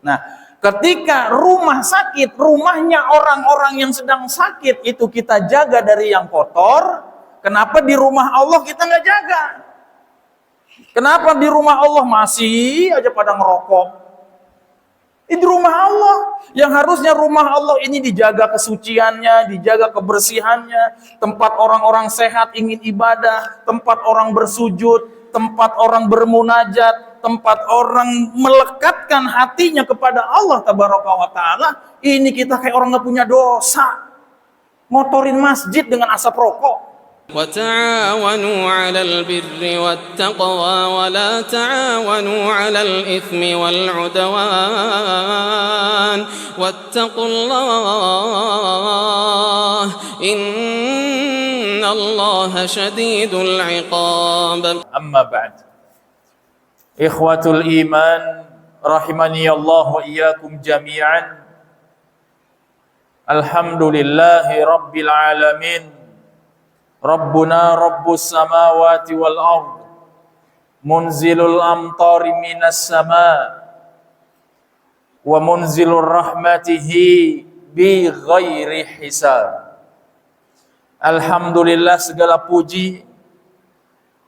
Nah, ketika rumah sakit, rumahnya orang-orang yang sedang sakit itu kita jaga dari yang kotor, kenapa di rumah Allah kita nggak jaga? Kenapa di rumah Allah masih aja pada ngerokok? Ini rumah Allah. Yang harusnya rumah Allah ini dijaga kesuciannya, dijaga kebersihannya, tempat orang-orang sehat ingin ibadah, tempat orang bersujud, tempat orang bermunajat, tempat orang melekatkan hatinya kepada Allah tabaraka wa ta'ala. Ini kita kayak orang nggak punya dosa, ngotorin masjid dengan asap rokok. وتعاونوا على البر والتقوى ولا تعاونوا على الإثم والعدوان واتقوا الله إن الله شديد العقاب. أما بعد إخوة الإيمان رحمني الله وإياكم جميعا الحمد لله رب العالمين Rabbuna Rabbus samawati wal ard munzilul amtari minas sama wa munzilur rahmatihi bi ghairi hisab. Alhamdulillah, segala puji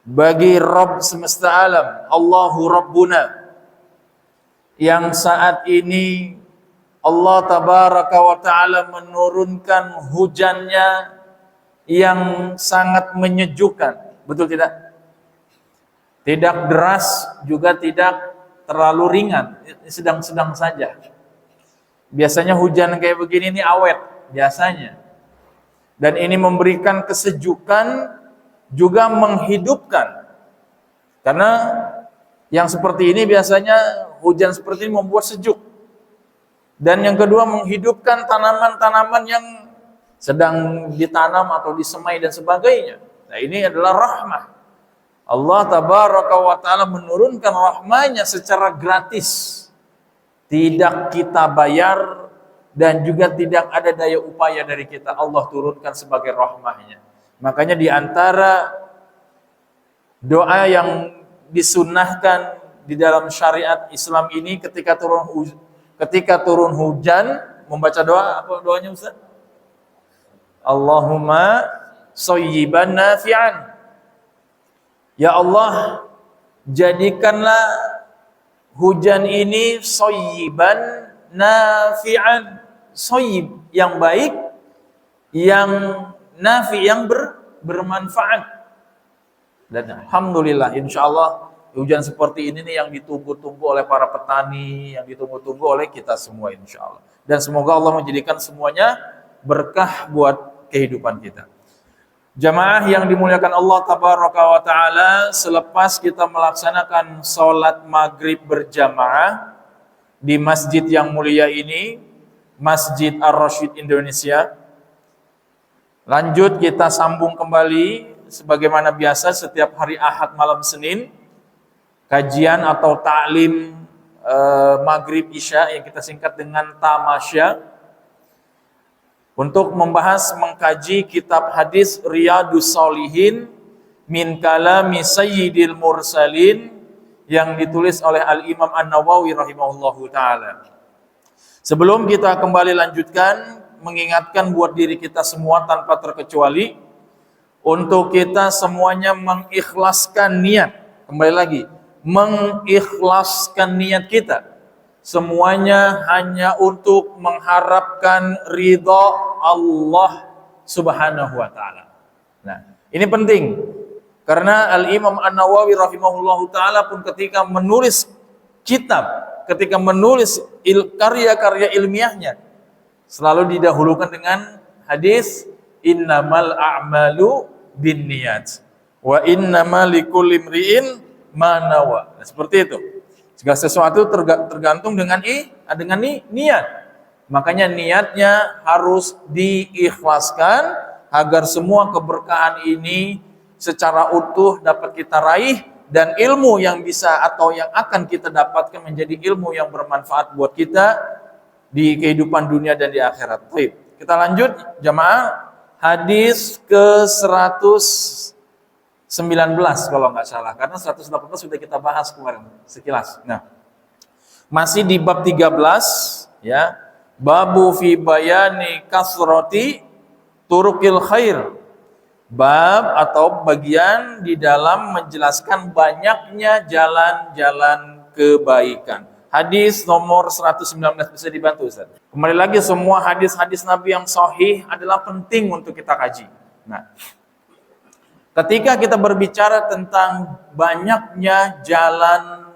bagi Rabb semesta alam, Allahu Rabbuna, yang saat ini Allah tabaraka wa ta'ala menurunkan hujannya yang sangat menyejukkan, betul tidak? Tidak deras, juga tidak terlalu ringan, sedang-sedang saja. Biasanya hujan kayak begini ini awet, biasanya. Dan ini memberikan kesejukan, juga menghidupkan. Karena yang seperti ini biasanya hujan seperti ini membuat sejuk. Dan yang kedua menghidupkan tanaman-tanaman yang sedang ditanam atau disemai dan sebagainya. Nah, ini adalah rahmah. Allah tabaraka wa ta'ala menurunkan rahmahnya secara gratis. Tidak kita bayar dan juga tidak ada daya upaya dari kita. Allah turunkan sebagai rahmahnya. Makanya di antara doa yang disunnahkan di dalam syariat Islam ini ketika turun hujan, membaca doa, apa doanya Ustaz? Allahumma shayyiban nafi'an. Ya Allah, jadikanlah hujan ini shayyiban nafi'an. Shayyib yang baik, yang nafi, yang bermanfaat. Dan alhamdulillah, insyaallah hujan seperti ini nih yang ditunggu-tunggu oleh para petani, yang ditunggu-tunggu oleh kita semua insyaallah. Dan semoga Allah menjadikan semuanya berkah buat kehidupan kita. Jamaah yang dimuliakan Allah tabaraka wa ta'ala, selepas kita melaksanakan sholat maghrib berjamaah di masjid yang mulia ini, Masjid Ar-Rasyid Indonesia, lanjut kita sambung kembali sebagaimana biasa setiap hari Ahad malam Senin, kajian atau ta'lim maghrib isya yang kita singkat dengan tamasya, untuk membahas mengkaji kitab hadis Riyadus Shalihin min kalami Sayyidil Mursalin yang ditulis oleh Al-Imam An-Nawawi rahimahullahu ta'ala. Sebelum kita kembali lanjutkan, mengingatkan buat diri kita semua tanpa terkecuali, untuk kita semuanya mengikhlaskan niat. Kembali lagi, mengikhlaskan niat kita. Semuanya hanya untuk mengharapkan ridha Allah Subhanahu wa ta'ala. Nah, ini penting karena Al-Imam An-Nawawi rahimahullahu ta'ala pun ketika menulis kitab, ketika menulis karya-karya ilmiahnya, selalu didahulukan dengan hadis innamal a'malu binniyat wa innamal likulli imri'in ma nawa. Nah, seperti itu. Segala sesuatu tergantung dengan niat. Makanya niatnya harus diikhlaskan agar semua keberkahan ini secara utuh dapat kita raih dan ilmu yang bisa atau yang akan kita dapatkan menjadi ilmu yang bermanfaat buat kita di kehidupan dunia dan di akhirat. Baik, kita lanjut jamaah, hadis ke-119 kalau nggak salah, karena 118 sudah kita bahas kemarin sekilas. Nah, Masih di bab 13 ya. Babu fi bayani kasrati turukil khair. Bab atau bagian di dalam menjelaskan banyaknya jalan-jalan kebaikan. Hadis nomor 119 bisa dibantu Ustaz. Kembali lagi, semua hadis-hadis Nabi yang sahih adalah penting untuk kita kaji. Nah, ketika kita berbicara tentang banyaknya jalan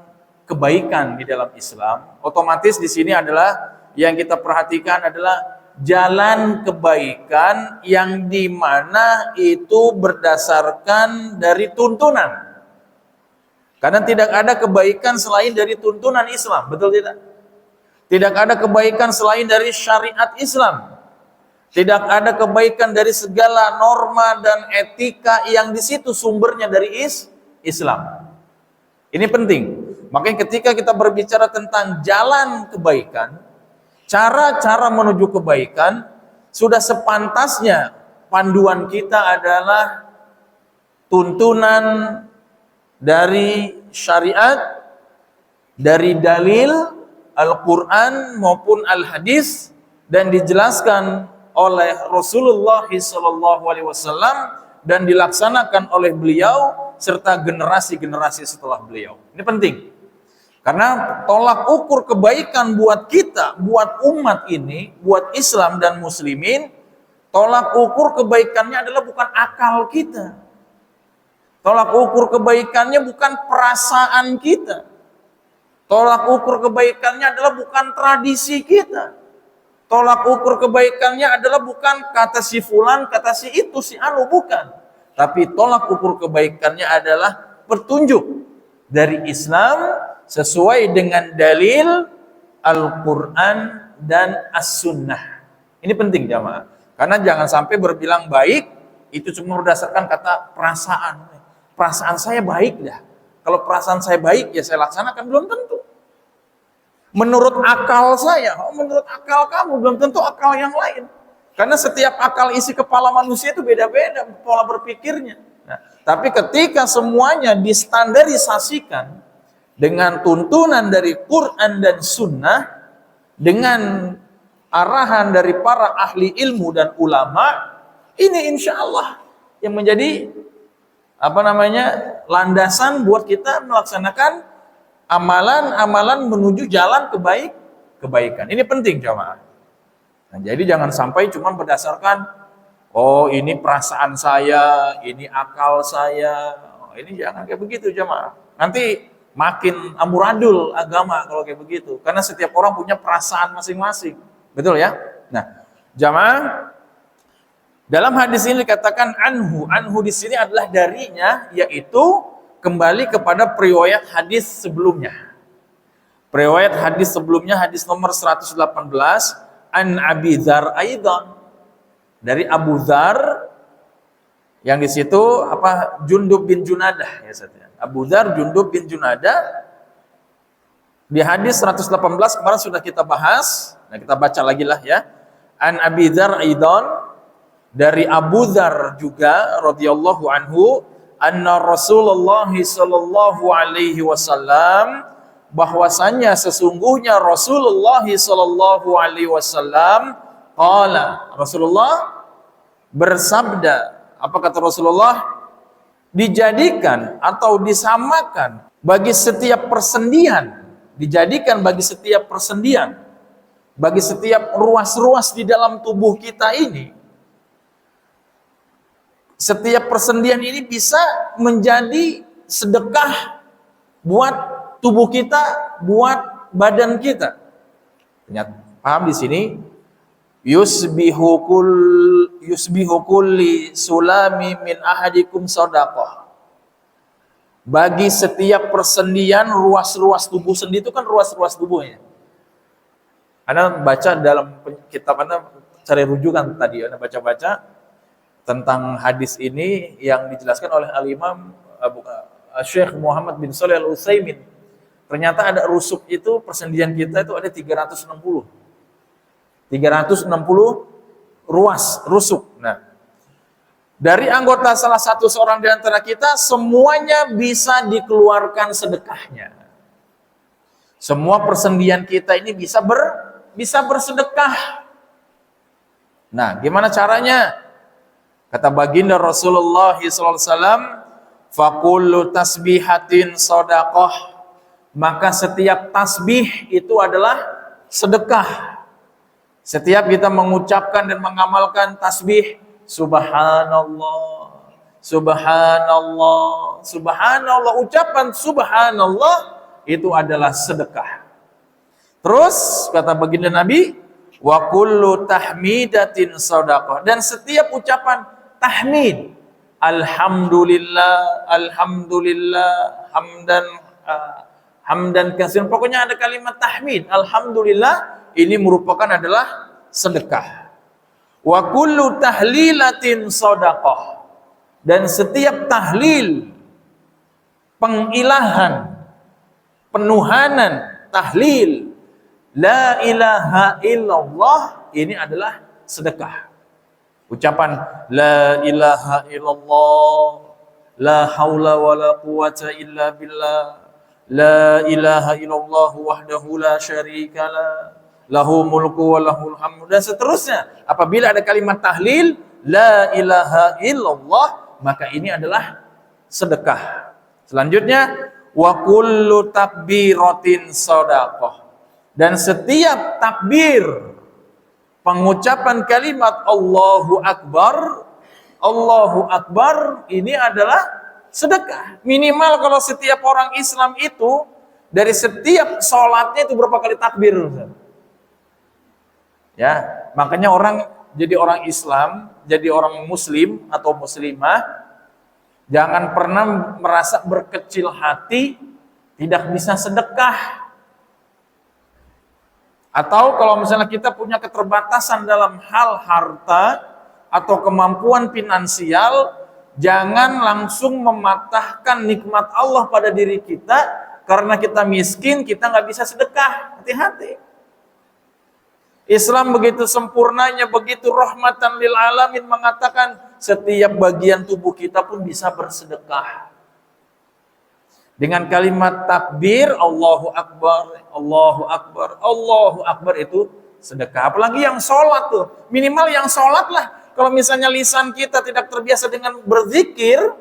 kebaikan di dalam Islam, otomatis di sini adalah yang kita perhatikan adalah jalan kebaikan yang dimana itu berdasarkan dari tuntunan. Karena tidak ada kebaikan selain dari tuntunan Islam, betul tidak? Tidak ada kebaikan selain dari syariat Islam. Tidak ada kebaikan dari segala norma dan etika yang di situ sumbernya dari Islam. Ini penting. Makanya ketika kita berbicara tentang jalan kebaikan, cara-cara menuju kebaikan, sudah sepantasnya panduan kita adalah tuntunan dari syariat, dari dalil Al-Quran maupun Al-Hadis, dan dijelaskan oleh Rasulullah SAW dan dilaksanakan oleh beliau serta generasi-generasi setelah beliau. Ini penting. Karena tolak ukur kebaikan buat kita, buat umat ini, buat Islam dan muslimin, tolak ukur kebaikannya adalah bukan akal kita. Tolak ukur kebaikannya bukan perasaan kita. Tolak ukur kebaikannya adalah bukan tradisi kita. Tolak ukur kebaikannya adalah bukan kata si fulan, kata si itu, si anu, bukan. Tapi tolak ukur kebaikannya adalah petunjuk dari Islam sesuai dengan dalil Al-Quran dan As-Sunnah. Ini penting jamaah. Karena jangan sampai berbilang baik itu cuma berdasarkan kata perasaan. Perasaan saya baik dah. Kalau perasaan saya baik ya saya laksanakan, belum tentu. Menurut akal saya, menurut akal kamu, belum tentu akal yang lain. Karena setiap akal isi kepala manusia itu beda-beda pola berpikirnya. Nah, tapi ketika semuanya distandarisasikan dengan tuntunan dari Quran dan Sunnah, dengan arahan dari para ahli ilmu dan ulama, ini insya Allah yang menjadi landasan buat kita melaksanakan amalan-amalan menuju jalan kebaikan. Ini penting jamaah. Nah, jadi jangan sampai cuma berdasarkan oh ini perasaan saya, ini akal saya. Oh, ini jangan kayak begitu jamaah. Nanti makin amburadul agama kalau kayak begitu. Karena setiap orang punya perasaan masing-masing. Betul ya? Nah, jamaah, dalam hadis ini dikatakan anhu di sini adalah darinya, yaitu kembali kepada periwayat hadis sebelumnya. Periwayat hadis sebelumnya, hadis nomor 118, an Abi Dzar aidan, dari Abu Dzar, yang di situ Jundub bin Junadah ya Ustaz. Abu Dzar Jundub bin Junadah. Di hadis 118 kemarin sudah kita bahas. Nah, kita baca lagi lah ya. An Abi Dzar aidan, dari Abu Dzar juga radhiyallahu anhu, anna Rasulullah sallallahu alaihi wasallam, bahwasanya sesungguhnya Rasulullah sallallahu alaihi wasallam qala, Rasulullah bersabda. Apa kata Rasulullah? Dijadikan atau disamakan bagi setiap persendian, dijadikan bagi setiap persendian, bagi setiap ruas-ruas di dalam tubuh kita ini. Setiap persendian ini bisa menjadi sedekah buat tubuh kita, buat badan kita. Paham di sini? Yusbihu kulli sulami min ahadikum shadaqah. Bagi setiap persendian, ruas-ruas tubuh sendi itu kan ruas-ruas tubuhnya. Anda baca dalam kitab Anda cari rujukan tadi, Anda baca-baca tentang hadis ini yang dijelaskan oleh Al-Imam Syekh Muhammad bin Shalih Al-Utsaimin. Ternyata ada rusuk itu, persendian kita itu ada 360 ruas rusuk. Nah, dari anggota salah satu seorang di antara kita, semuanya bisa dikeluarkan sedekahnya. Semua persendian kita ini bisa bersedekah. Nah, gimana caranya? Kata baginda Rasulullah SAW, "Fakullu tasbihatin shadaqah." Maka setiap tasbih itu adalah sedekah. Setiap kita mengucapkan dan mengamalkan tasbih, subhanallah, subhanallah, subhanallah, ucapan subhanallah itu adalah sedekah. Terus kata baginda Nabi, wa kullu tahmidatin shadaqah, dan setiap ucapan tahmid, alhamdulillah, alhamdulillah, hamdan katsiran, pokoknya ada kalimat tahmid, alhamdulillah, ini merupakan adalah sedekah. Wa kullu tahlilatin shadaqah, dan setiap tahlil, pengilahan, penuhanan, tahlil la ilaha illallah, ini adalah sedekah. Ucapan la ilaha illallah, la haula wala quwata illa billah, la ilaha illallah wahdahu la syarikalah, lahu mulku wa lahul hamdu, dan seterusnya. Apabila ada kalimat tahlil la ilaha illallah, maka ini adalah sedekah. Selanjutnya, wa kullu takbiratin shadaqah, dan setiap takbir, pengucapan kalimat Allahu Akbar, ini adalah sedekah. Minimal kalau setiap orang Islam itu dari setiap sholatnya itu berapa kali takbir? Ya, makanya orang jadi orang Islam, jadi orang Muslim atau Muslimah, jangan pernah merasa berkecil hati, tidak bisa sedekah. Atau kalau misalnya kita punya keterbatasan dalam hal harta atau kemampuan finansial, jangan langsung mematahkan nikmat Allah pada diri kita karena kita miskin, kita nggak bisa sedekah. Hati-hati. Islam begitu sempurnanya, begitu rahmatan lil alamin, mengatakan setiap bagian tubuh kita pun bisa bersedekah. Dengan kalimat takbir, Allahu Akbar, Allahu Akbar, Allahu Akbar, itu sedekah. Apalagi yang sholat tuh, minimal yang sholat lah. Kalau misalnya lisan kita tidak terbiasa dengan berzikir,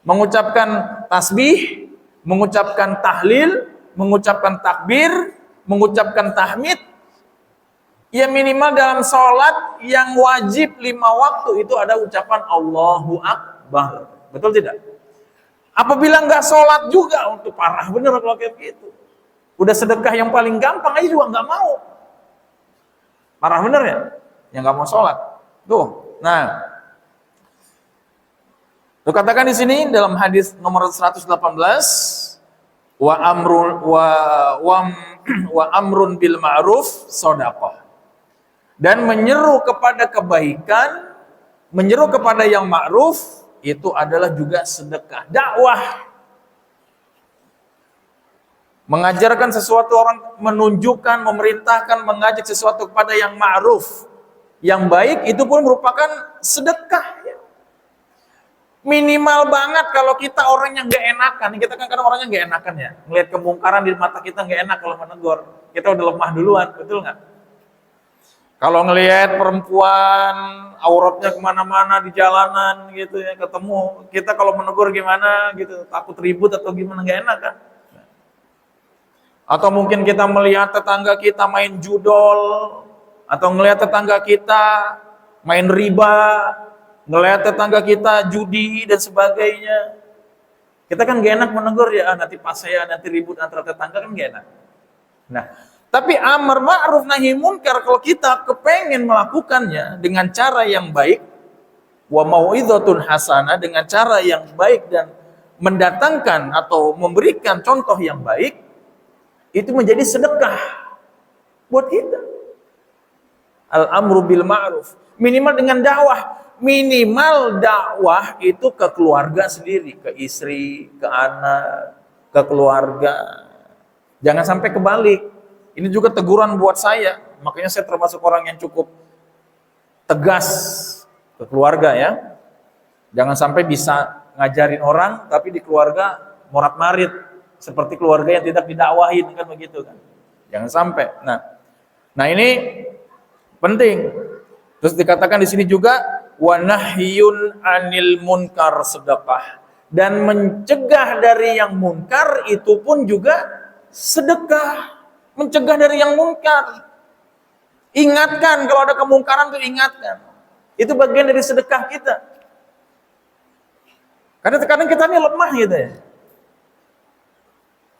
mengucapkan tasbih, mengucapkan tahlil, mengucapkan takbir, mengucapkan tahmid, ya minimal dalam sholat yang wajib 5 waktu itu ada ucapan Allahu Akbar. Betul tidak? Apabila nggak sholat juga, untuk parah bener kalau kayak gitu. Udah sedekah yang paling gampang aja juga nggak mau. Parah bener ya? Yang nggak mau sholat. Tuh, nah. Tuh katakan di sini dalam hadis nomor 118, wa amrun bil ma'ruf shadaqah. Dan menyeru kepada kebaikan, menyeru kepada yang ma'ruf, itu adalah juga sedekah. Dakwah, mengajarkan sesuatu, orang menunjukkan, memerintahkan, mengajak sesuatu kepada yang ma'ruf, yang baik, itu pun merupakan sedekah. Minimal banget kalau kita orang yang gak enakan, kita kan kadang orangnya gak enakan ya, ngelihat kemungkaran di mata kita gak enak kalau menegur, kita udah lemah duluan, betul nggak? Kalau ngelihat perempuan auratnya kemana-mana di jalanan gitu ya, ketemu kita, kalau menegur gimana gitu, takut ribut atau gimana, gak enak kan? Atau mungkin kita melihat tetangga kita main judol, atau ngelihat tetangga kita main riba, ngelihat tetangga kita judi dan sebagainya, kita kan gak enak menegur ya, nanti pas saya nanti ribut antara tetangga, kan gak enak. Nah, tapi amar ma'ruf nahi munkar, kalau kita kepengen melakukannya dengan cara yang baik, wa mau'izatun hasanah, dengan cara yang baik dan mendatangkan atau memberikan contoh yang baik, itu menjadi sedekah buat kita. Al-amru bil ma'ruf, minimal dengan dakwah. Minimal dakwah itu ke keluarga sendiri, ke istri, ke anak, ke keluarga. Jangan sampai kebalik. Ini juga teguran buat saya, makanya saya termasuk orang yang cukup tegas ke keluarga ya. Jangan sampai bisa ngajarin orang, tapi di keluarga morat-marit, seperti keluarga yang tidak didakwahin, kan begitu kan. Jangan sampai. Nah ini penting. Terus dikatakan di sini juga wa nahyun anil munkar sedekah, dan mencegah dari yang munkar itu pun juga sedekah. Mencegah dari yang munkar. Ingatkan kalau ada kemungkaran tuh ingatkan. Itu bagian dari sedekah kita. Karena terkadang kita ini lemah gitu ya.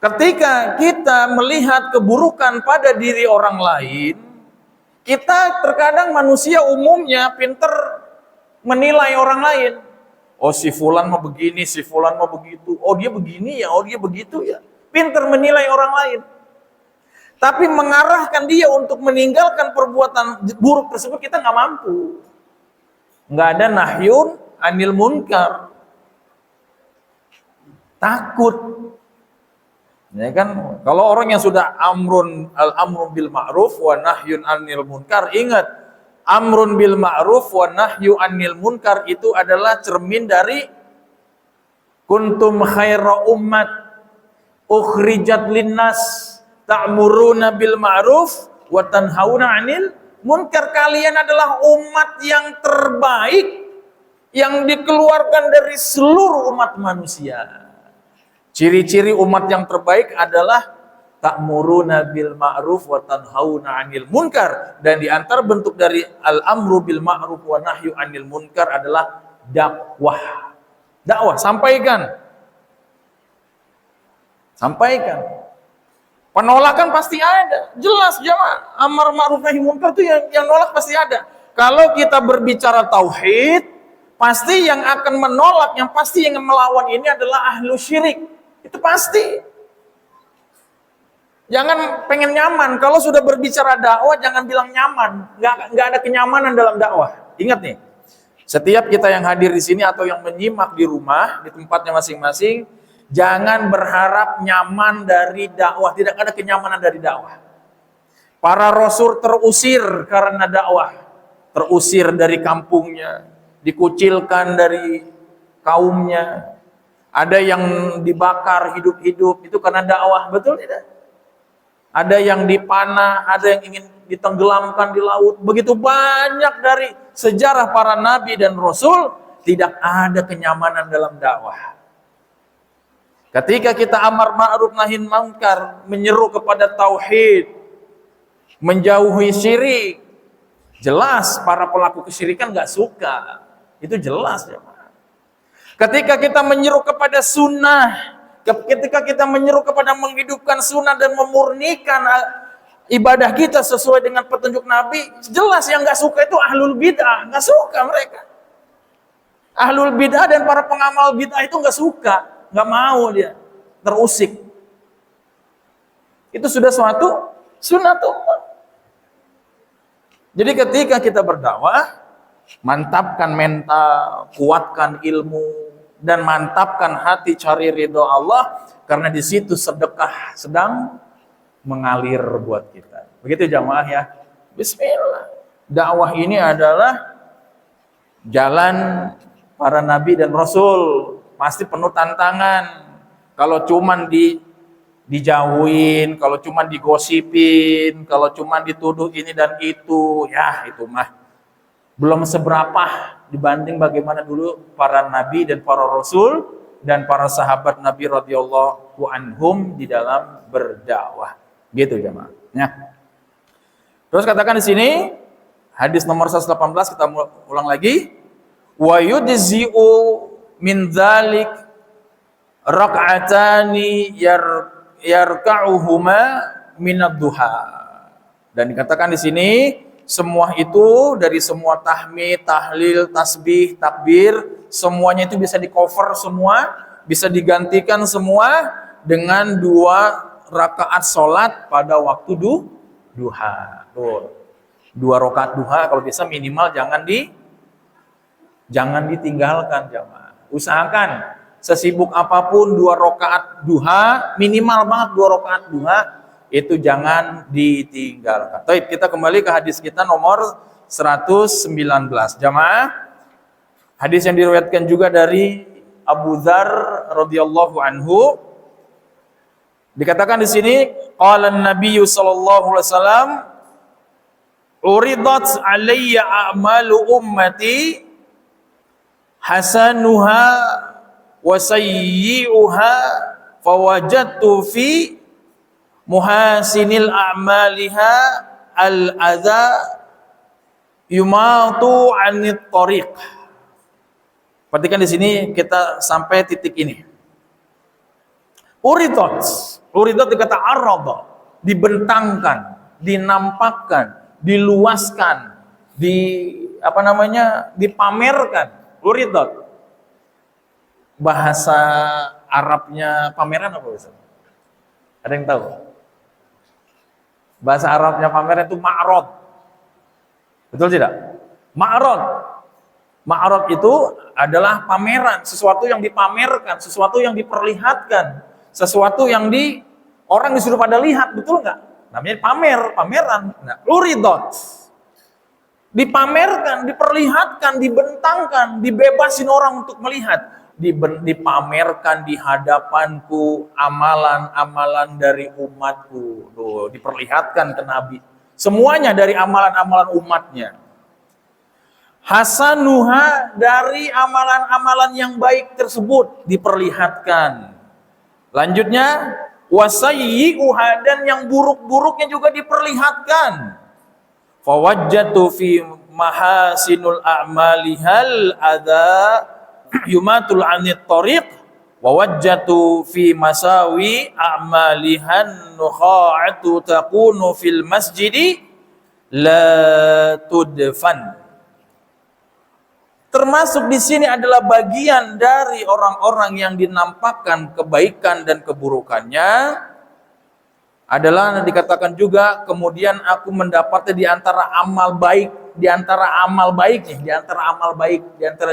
Ketika kita melihat keburukan pada diri orang lain, kita terkadang manusia umumnya pinter menilai orang lain. Oh si fulan mau begini, si fulan mau begitu. Oh dia begini ya, oh dia begitu ya. Pinter menilai orang lain. Tapi mengarahkan dia untuk meninggalkan perbuatan buruk tersebut kita nggak mampu. Nggak ada nahyun anil munkar. Takut. Ya kan, kalau orang yang sudah amrun bil ma'ruf wa nahyun 'anil munkar, ingat, amrun bil ma'ruf wa nahyu 'anil munkar itu adalah cermin dari kuntum khaira ummat ukhrijat linnas ta'muruna bil ma'ruf wa tanhauna 'anil munkar. Kalian adalah umat yang terbaik yang dikeluarkan dari seluruh umat manusia. Ciri-ciri umat yang terbaik adalah ta'muruna bil ma'ruf wa tanhauna 'anil munkar, dan di antara bentuk dari al-amru bil ma'ruf wa nahyu 'anil munkar adalah dakwah. Dakwah, sampaikan. Sampaikan. Penolakan pasti ada. Jelas jemaah, amar ma'ruf nahi munkar itu yang nolak pasti ada. Kalau kita berbicara tauhid, pasti yang akan menolak, yang pasti yang melawan ini adalah ahlu syirik. Itu pasti. Jangan pengen nyaman. Kalau sudah berbicara dakwah, jangan bilang nyaman. Nggak ada kenyamanan dalam dakwah. Ingat nih, setiap kita yang hadir di sini atau yang menyimak di rumah, di tempatnya masing-masing, jangan berharap nyaman dari dakwah. Tidak ada kenyamanan dari dakwah. Para rasul terusir karena dakwah. Terusir dari kampungnya, dikucilkan dari kaumnya. Ada yang dibakar hidup-hidup, itu karena dakwah, betul tidak? Ada yang dipanah, ada yang ingin ditenggelamkan di laut. Begitu banyak dari sejarah para nabi dan rasul, tidak ada kenyamanan dalam dakwah. Ketika kita amar ma'ruf nahi munkar, menyeru kepada tauhid, menjauhi syirik, jelas para pelaku kesyirikan nggak suka. Itu jelas ya. Ketika kita menyeru kepada sunnah, ketika kita menyeru kepada menghidupkan sunnah dan memurnikan ibadah kita sesuai dengan petunjuk Nabi, jelas yang nggak suka itu ahlul bid'ah, nggak suka mereka. Ahlul bid'ah dan para pengamal bid'ah itu nggak suka, nggak mau dia, terusik. Itu sudah suatu sunnatullah. Jadi ketika kita berdakwah, mantapkan mental, kuatkan ilmu, dan mantapkan hati cari ridho Allah, karena di situ sedekah sedang mengalir buat kita. Begitu jamaah ya. Bismillah. Dakwah ini adalah jalan para nabi dan rasul. Pasti penuh tantangan. Kalau cuman dijauhin, kalau cuman digosipin, kalau cuman dituduh ini dan itu, ya itu mah belum seberapa dibanding bagaimana dulu para nabi dan para rasul dan para sahabat Nabi radhiyallahu anhum di dalam berdakwah. Gitu jemaah. Ya. Terus katakan di sini hadis nomor 118, kita ulang lagi. Wa yujzi'u min dzalik rak'atani yarka'uhuma minad duha. Dan dikatakan di sini semua itu dari semua tahmid, tahlil, tasbih, takbir, semuanya itu bisa di-cover semua, bisa digantikan semua dengan 2 rakaat sholat pada waktu duha. Tuh. 2 rakaat duha kalau bisa minimal jangan ditinggalkan jamaah. Usahakan sesibuk apapun 2 rakaat duha, minimal banget 2 rakaat duha, itu jangan ditinggalkan. Baik, kita kembali ke hadis kita nomor 119. Jamaah, hadis yang diriwayatkan juga dari Abu Dzar radhiyallahu anhu, Dikatakan di sini, qala an-nabiy sallallahu alaihi wasallam, uridat alayya a'malu ummati hasanuha wa sayyi'uha fawajadtu fi muhasinil a'maliha al-adha yumatu 'anit tariq. Perhatikan di sini kita sampai titik ini. Uridat dikata arada, dibentangkan, dinampakkan, diluaskan, dipamerkan. Uridat. Bahasa Arabnya pameran apa Ustaz? Ada yang tahu? Bahasa Arabnya pameran itu ma'rad. Betul tidak? Ma'rad. Ma'rad itu adalah pameran, sesuatu yang dipamerkan, sesuatu yang diperlihatkan, sesuatu yang orang disuruh pada lihat, betul nggak? Namanya pameran. Nah, uridat. Dipamerkan, diperlihatkan, dibentangkan, dibebasin orang untuk melihat. Dipamerkan di hadapanku amalan-amalan dari umatku. Tuh, diperlihatkan ke Nabi. Semuanya dari amalan-amalan umatnya. Hasanuha, dari amalan-amalan yang baik tersebut diperlihatkan. Lanjutnya, wasayyi'uha, dan yang buruk-buruknya juga diperlihatkan. Fawajjatu fi mahasinul a'malihal adha yumatul 'anit tariq wa wajjatu fi masawi a'malihan nukha'atu takunu fil masjidi la tudfan. Termasuk di sini adalah bagian dari orang-orang yang dinampakkan kebaikan dan keburukannya, adalah dikatakan juga kemudian aku mendapatnya di antara amal baik, di antara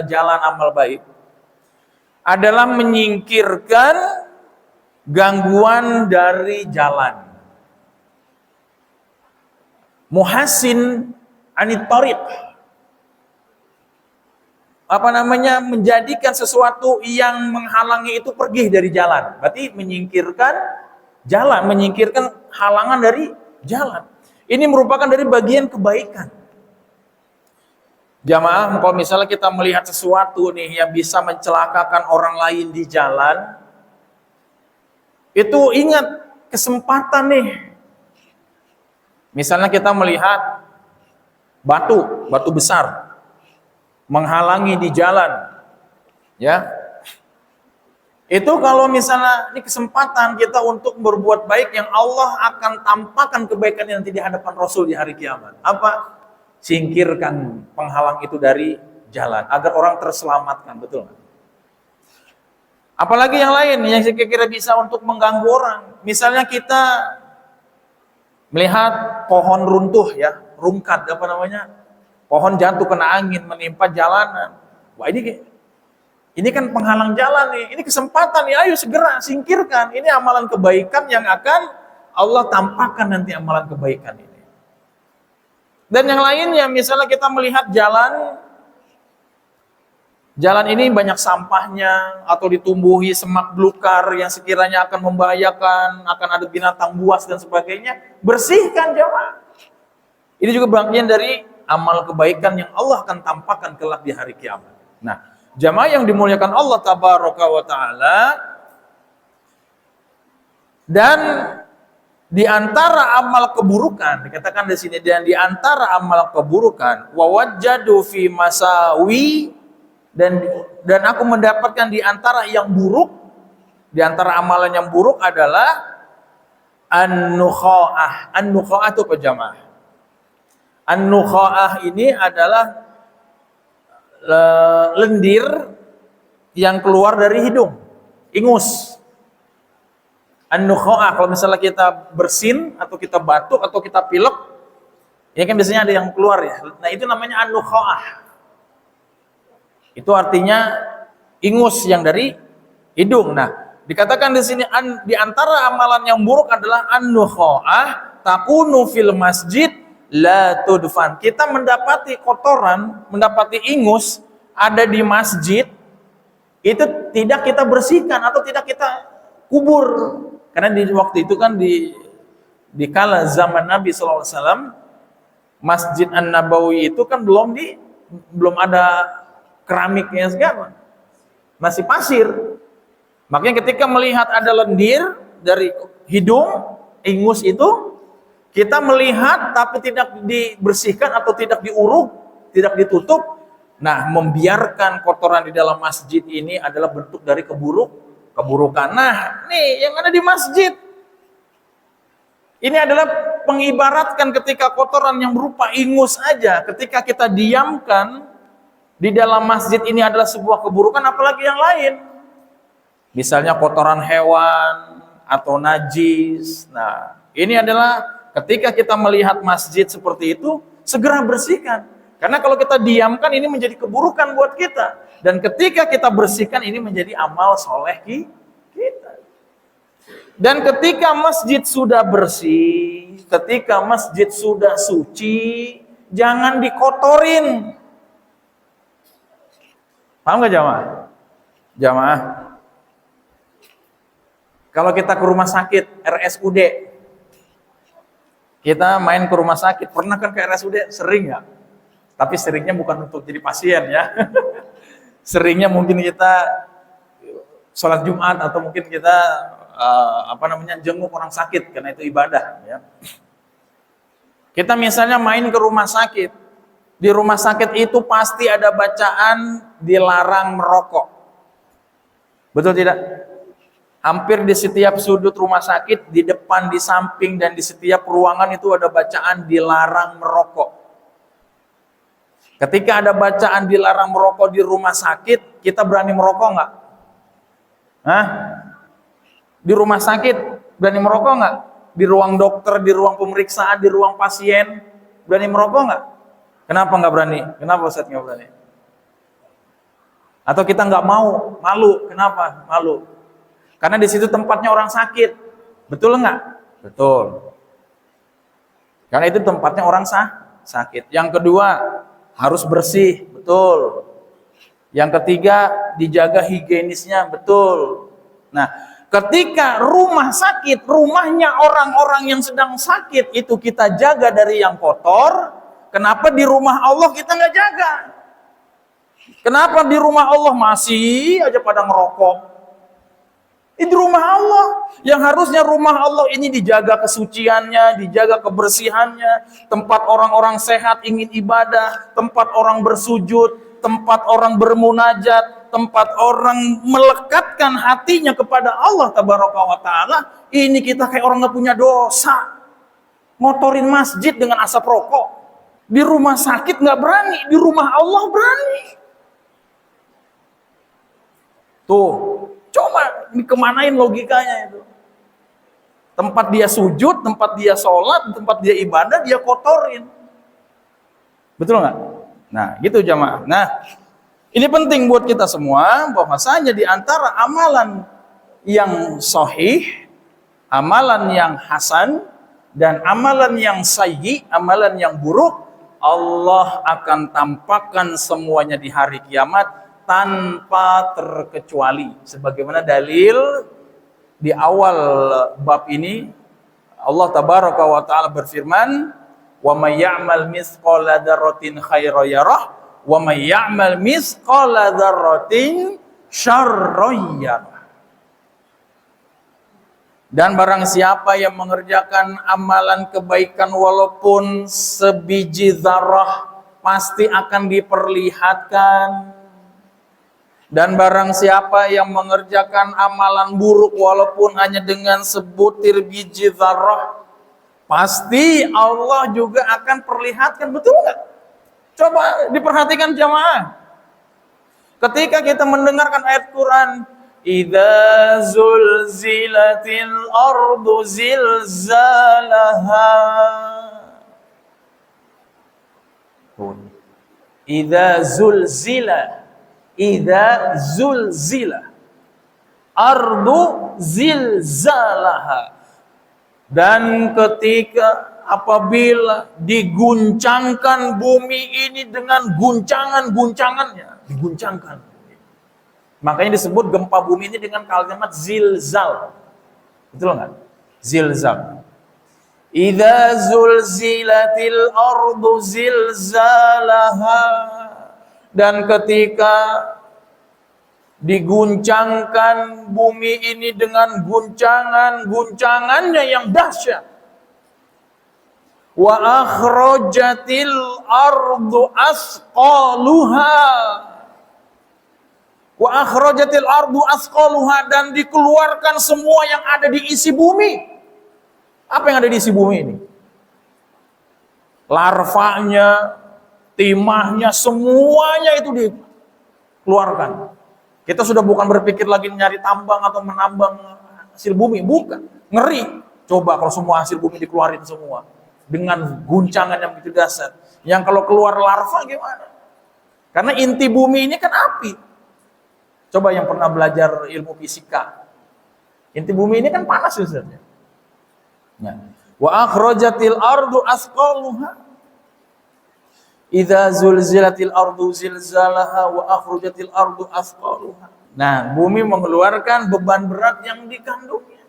jalan amal baik adalah menyingkirkan gangguan dari jalan. Muhassin anit tariq, menjadikan sesuatu yang menghalangi itu pergi dari jalan. Berarti menyingkirkan jalan, menyingkirkan halangan dari jalan. Ini merupakan dari bagian kebaikan. Jamaah, kalau misalnya kita melihat sesuatu nih yang bisa mencelakakan orang lain di jalan, itu ingat kesempatan nih. Misalnya kita melihat batu besar menghalangi di jalan, ya. Itu kalau misalnya ini kesempatan kita untuk berbuat baik yang Allah akan tampakkan kebaikan yang nanti di hadapan Rasul di hari kiamat. Apa? Singkirkan penghalang itu dari jalan agar orang terselamatkan, betul nggak? Apalagi yang lain yang saya kira bisa untuk mengganggu orang. Misalnya kita melihat pohon runtuh, ya, rungkat, pohon jatuh kena angin menimpa jalanan. Wah, ini kan penghalang jalan nih. Ini kesempatan nih, ayo segera singkirkan. Ini amalan kebaikan yang akan Allah tampakkan nanti, amalan kebaikan ini. Dan yang lainnya, misalnya kita melihat jalan ini banyak sampahnya atau ditumbuhi semak belukar yang sekiranya akan membahayakan, akan ada binatang buas dan sebagainya. Bersihkan jamaah. Ini juga bagian dari amal kebaikan yang Allah akan tampakkan kelak di hari kiamat. Nah, jamaah yang dimuliakan Allah tabaraka wa ta'ala, dan di antara amal keburukan, dikatakan di sini, dan di antara amal keburukan, wa wajjadu fi masawi, dan aku mendapatkan di antara yang buruk, di antara amalan yang buruk adalah an-nukha'ah. An-nukha'ah itu apa jamaah? An-nukha'ah ini adalah lendir yang keluar dari hidung, ingus. An-nukha'ah, kalau misalnya kita bersin atau kita batuk atau kita pilek, ini kan biasanya ada yang keluar, ya. Nah, itu namanya an-nukha'ah. Itu artinya ingus yang dari hidung. Nah, dikatakan di sini di antara amalan yang buruk adalah an-nukha'ah takunu fil masjid la tudfan. Kita mendapati kotoran, mendapati ingus ada di masjid, itu tidak kita bersihkan atau tidak kita kubur. Karena di waktu itu kan di kala zaman Nabi SAW, Masjid An-Nabawi itu kan belum ada keramiknya segala, masih pasir. Makanya ketika melihat ada lendir dari hidung, ingus itu, kita melihat tapi tidak dibersihkan atau tidak diuruk, tidak ditutup. Nah, membiarkan kotoran di dalam masjid ini adalah bentuk dari keburukan. Nah, nih yang ada di masjid. Ini adalah pengibaratkan ketika kotoran yang berupa ingus aja, ketika kita diamkan di dalam masjid ini adalah sebuah keburukan, apalagi yang lain. Misalnya kotoran hewan atau najis. Nah, ini adalah ketika kita melihat masjid seperti itu, segera bersihkan. Karena kalau kita diamkan ini menjadi keburukan buat kita. Dan ketika kita bersihkan ini menjadi amal soleh kita. Dan ketika masjid sudah bersih, ketika masjid sudah suci, jangan dikotorin. Paham gak jamaah? Jamaah. Kalau kita ke rumah sakit, RSUD, kita main ke rumah sakit, pernah kan ke RSUD? Sering ya? Tapi seringnya bukan untuk jadi pasien ya. Seringnya mungkin kita sholat Jumat atau mungkin kita jenguk orang sakit karena itu ibadah ya. Kita misalnya main ke rumah sakit. Di rumah sakit itu pasti ada bacaan dilarang merokok. Betul tidak? Hampir di setiap sudut rumah sakit, di depan, di samping, dan di setiap ruangan itu ada bacaan dilarang merokok. Ketika ada bacaan dilarang merokok di rumah sakit, kita berani merokok nggak? Hah? Di rumah sakit berani merokok nggak? Di ruang dokter, di ruang pemeriksaan, di ruang pasien, berani merokok nggak? Kenapa nggak berani? Kenapa Ustaz nggak berani? Atau kita nggak mau, malu? Kenapa? Malu. Karena di situ tempatnya orang sakit, betul nggak? Betul. Karena itu tempatnya orang sakit. Yang kedua, harus bersih, betul. Yang ketiga, dijaga higienisnya, betul. Nah, ketika rumah sakit, rumahnya orang-orang yang sedang sakit itu kita jaga dari yang kotor, kenapa di rumah Allah kita nggak jaga? Kenapa di rumah Allah masih aja pada ngerokok? Ini rumah Allah, yang harusnya rumah Allah ini dijaga kesuciannya, dijaga kebersihannya, tempat orang-orang sehat ingin ibadah, tempat orang bersujud, tempat orang bermunajat, tempat orang melekatkan hatinya kepada Allah Tabaraka wa Ta'ala. Ini kita kayak orang nggak punya dosa, ngotorin masjid dengan asap rokok. Di rumah sakit nggak berani, di rumah Allah berani. Tuh. Coba dikemanain logikanya itu. Tempat dia sujud, tempat dia sholat, tempat dia ibadah, dia kotorin. Betul nggak? Nah, gitu jamaah. Nah, ini penting buat kita semua, bahwasanya di antara amalan yang sahih, amalan yang hasan, dan amalan yang sayyi, amalan yang buruk, Allah akan tampakkan semuanya di hari kiamat tanpa terkecuali. Sebagaimana dalil di awal bab ini, Allah Tabaraka wa Ta'ala berfirman, "Wa may ya'mal mithqala dzarratin khairan yarah, wa may ya'mal mithqala dzarratin syarran yarah." Dan barang siapa yang mengerjakan amalan kebaikan walaupun sebiji zarah, pasti akan diperlihatkan. Dan barang siapa yang mengerjakan amalan buruk walaupun hanya dengan sebutir biji zarah, pasti Allah juga akan perlihatkan. Betul nggak? Coba diperhatikan jamaah. Ketika kita mendengarkan ayat Quran, "Idza zulzilatil ardu zilzalaha." Idza zulzila, idza zulzila ardu zilzalaha. Dan ketika apabila diguncangkan bumi ini dengan guncangan-guncangannya, diguncangkan. Makanya disebut gempa bumi ini dengan kalimat zilzal. Betul nggak? Zilzal. Idza zulzilatil ardu zilzalaha. Dan ketika diguncangkan bumi ini dengan guncangannya yang dahsyat. Wa akhrajatil ardu asqaluha. Wa akhrajatil ardu asqaluha, dan dikeluarkan semua yang ada di isi bumi. Apa yang ada di isi bumi ini? Larvanya, timahnya, semuanya itu dikeluarkan. Kita sudah bukan berpikir lagi nyari tambang atau menambang hasil bumi, bukan. Ngeri. Coba kalau semua hasil bumi dikeluarin semua dengan guncangan yang begitu dahsyat. Yang kalau keluar larva gimana? Karena inti bumi ini kan api. Coba yang pernah belajar ilmu fisika. Inti bumi ini kan panas sebenarnya. Nah, wa akhrajatil ardu asqaluha. Idza zulzilatil ardu zilzalaha wa akhrajatil ardu asqaluha. Nah, bumi mengeluarkan beban berat yang dikandungnya.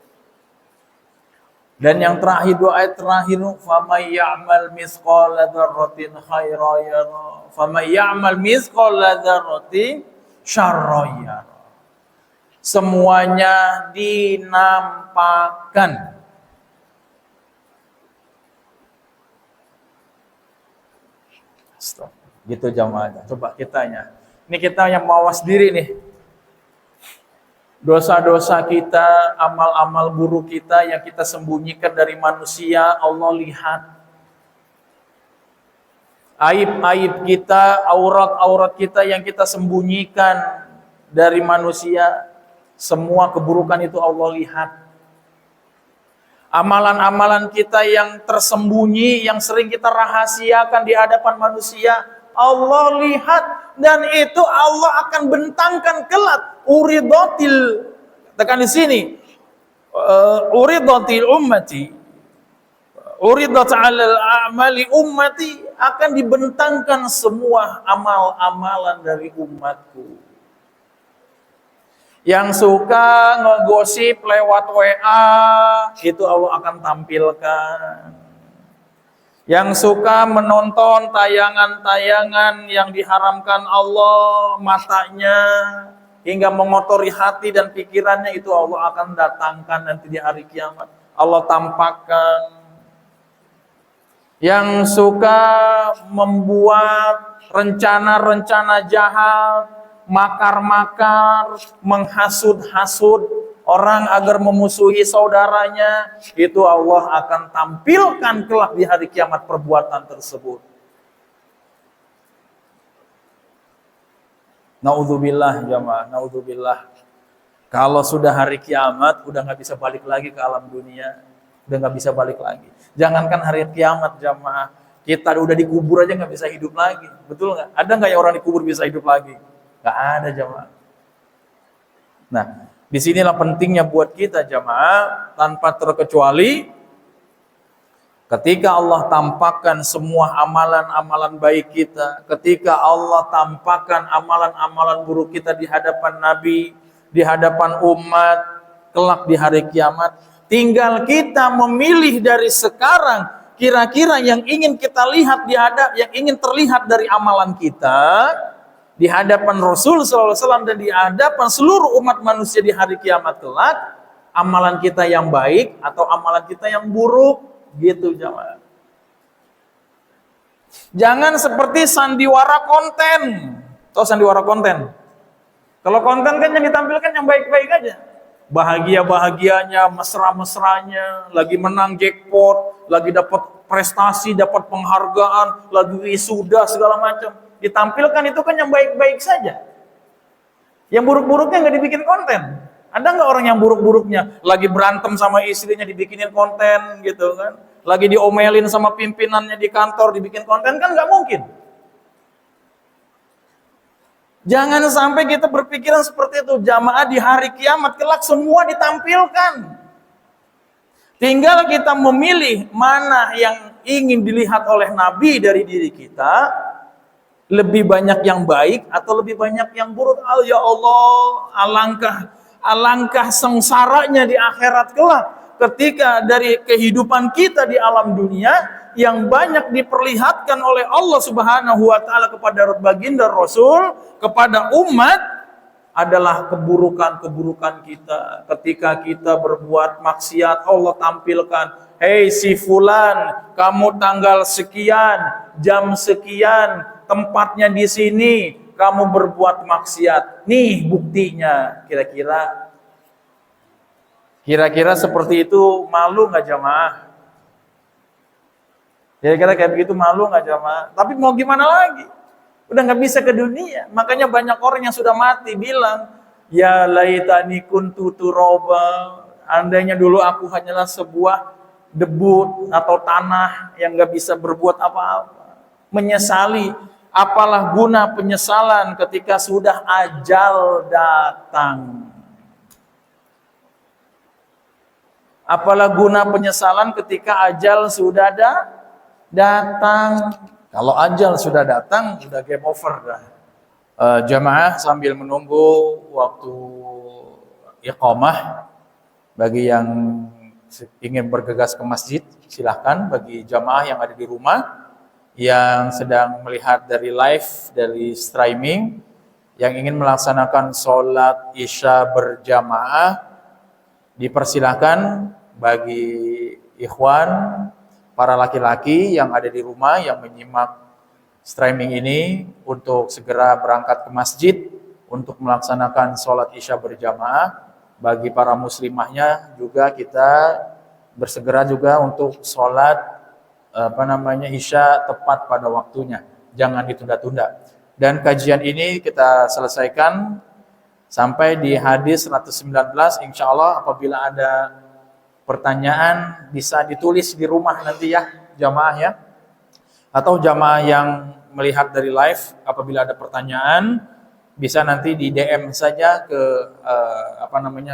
Dan yang terakhir, doa terakhir, faman ya'mal mithqala dzarratin khairan yara, faman ya'mal mithqala dzarratin syarran yara. Semuanya dinampakkan. Gitu jamaah. Coba kitanya. Ini kita yang mawas diri nih. Dosa-dosa kita, amal-amal buruk kita yang kita sembunyikan dari manusia, Allah lihat. Aib-aib kita, aurat-aurat kita yang kita sembunyikan dari manusia, semua keburukan itu Allah lihat. Amalan-amalan kita yang tersembunyi, yang sering kita rahasiakan di hadapan manusia, Allah lihat. Dan itu Allah akan bentangkan kelak. Uridatil, tekan di sini, uridatil ummati, uridat alal a'mali ummati, akan dibentangkan semua amal-amalan dari umatku. Yang suka ngegosip lewat WA, itu Allah akan tampilkan. Yang suka menonton tayangan-tayangan yang diharamkan Allah, matanya, hingga mengotori hati dan pikirannya, itu Allah akan datangkan nanti di hari kiamat. Allah tampakkan. Yang suka membuat rencana-rencana jahat, makar-makar, menghasut-hasut orang agar memusuhi saudaranya, itu Allah akan tampilkan kelak di hari kiamat perbuatan tersebut. Naudzubillah jamaah, naudzubillah. Kalau sudah hari kiamat, udah nggak bisa balik lagi ke alam dunia, udah nggak bisa balik lagi. Jangankan hari kiamat jamaah, kita udah dikubur aja nggak bisa hidup lagi, betul nggak? Ada nggak ya orang dikubur bisa hidup lagi? Nggak ada jamaah. Nah, disinilah pentingnya buat kita jamaah, tanpa terkecuali ketika Allah tampakkan semua amalan-amalan baik kita, ketika Allah tampakkan amalan-amalan buruk kita di hadapan Nabi, di hadapan umat, kelak di hari kiamat, tinggal kita memilih dari sekarang kira-kira yang ingin kita lihat yang ingin terlihat dari amalan kita di hadapan Rasul SAW dan di hadapan seluruh umat manusia di hari kiamat kelak, amalan kita yang baik atau amalan kita yang buruk, gitu jamaah. Jangan seperti sandiwara konten. Tahu sandiwara konten? Kalau konten kan yang ditampilkan yang baik-baik aja. Bahagia-bahagianya, mesra-mesranya, lagi menang jackpot, lagi dapat prestasi, dapat penghargaan, lagi wisuda segala macam. Ditampilkan itu kan yang baik-baik saja. Yang buruk-buruknya nggak dibikin konten. Ada nggak orang yang buruk-buruknya lagi berantem sama istrinya dibikinin konten gitu kan? Lagi diomelin sama pimpinannya di kantor dibikin konten, kan nggak mungkin. Jangan sampai kita berpikiran seperti itu. Jamaah di hari kiamat kelak semua ditampilkan. Tinggal kita memilih mana yang ingin dilihat oleh Nabi dari diri kita. Lebih banyak yang baik atau lebih banyak yang buruk. Ya Allah, alangkah alangkah sengsaranya di akhirat kelak ketika dari kehidupan kita di alam dunia yang banyak diperlihatkan oleh Allah Subhanahu wa taala kepada baginda Rasul, kepada umat, adalah keburukan-keburukan kita. Ketika kita berbuat maksiat, Allah tampilkan, hei si fulan, kamu tanggal sekian, jam sekian, tempatnya di sini, kamu berbuat maksiat. Nih buktinya. Kira-kira seperti itu malu nggak jamaah? Kira-kira kayak begitu malu nggak jamaah? Tapi mau gimana lagi? Udah nggak bisa ke dunia. Makanya banyak orang yang sudah mati bilang, ya laitani kuntu turaba. Andainya dulu aku hanyalah sebuah debu atau tanah yang nggak bisa berbuat apa-apa. Menyesali. Apalah guna penyesalan ketika sudah ajal datang. Apalah guna penyesalan ketika ajal sudah datang. Kalau ajal sudah datang, sudah game over dah. Jamaah sambil menunggu waktu iqamah, bagi yang ingin bergegas ke masjid, silahkan. Bagi jamaah yang ada di rumah, yang sedang melihat dari live, dari streaming, yang ingin melaksanakan sholat isya berjamaah, dipersilahkan bagi ikhwan, para laki-laki yang ada di rumah yang menyimak streaming ini untuk segera berangkat ke masjid untuk melaksanakan sholat isya berjamaah. Bagi para muslimahnya juga kita bersegera juga untuk sholat isya tepat pada waktunya, jangan ditunda-tunda. Dan kajian ini kita selesaikan sampai di hadis 119. Insya Allah apabila ada pertanyaan bisa ditulis di rumah nanti ya jamaah ya, atau jamaah yang melihat dari live, apabila ada pertanyaan bisa nanti di DM saja ke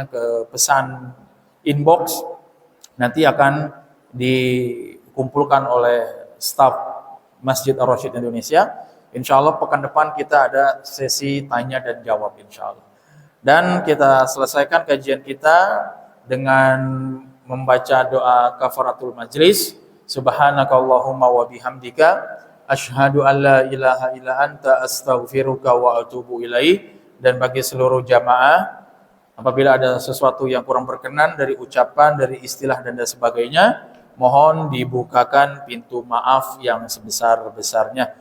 ke pesan inbox, nanti akan dikumpulkan oleh staf Masjid Ar-Rasyid Indonesia. Insya Allah pekan depan kita ada sesi tanya dan jawab insya Allah. Dan kita selesaikan kajian kita dengan membaca doa kafaratul majlis. Subhanakallahumma wa bihamdika asyhadu an la ilaha illa anta astaghfiruka wa atubu ilaik. Dan bagi seluruh jamaah, apabila ada sesuatu yang kurang berkenan dari ucapan, dari istilah dan sebagainya, mohon dibukakan pintu maaf yang sebesar-besarnya.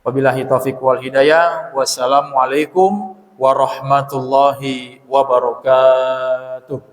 Wabillahi taufiq wal hidayah. Wassalamualaikum warahmatullahi wabarakatuh.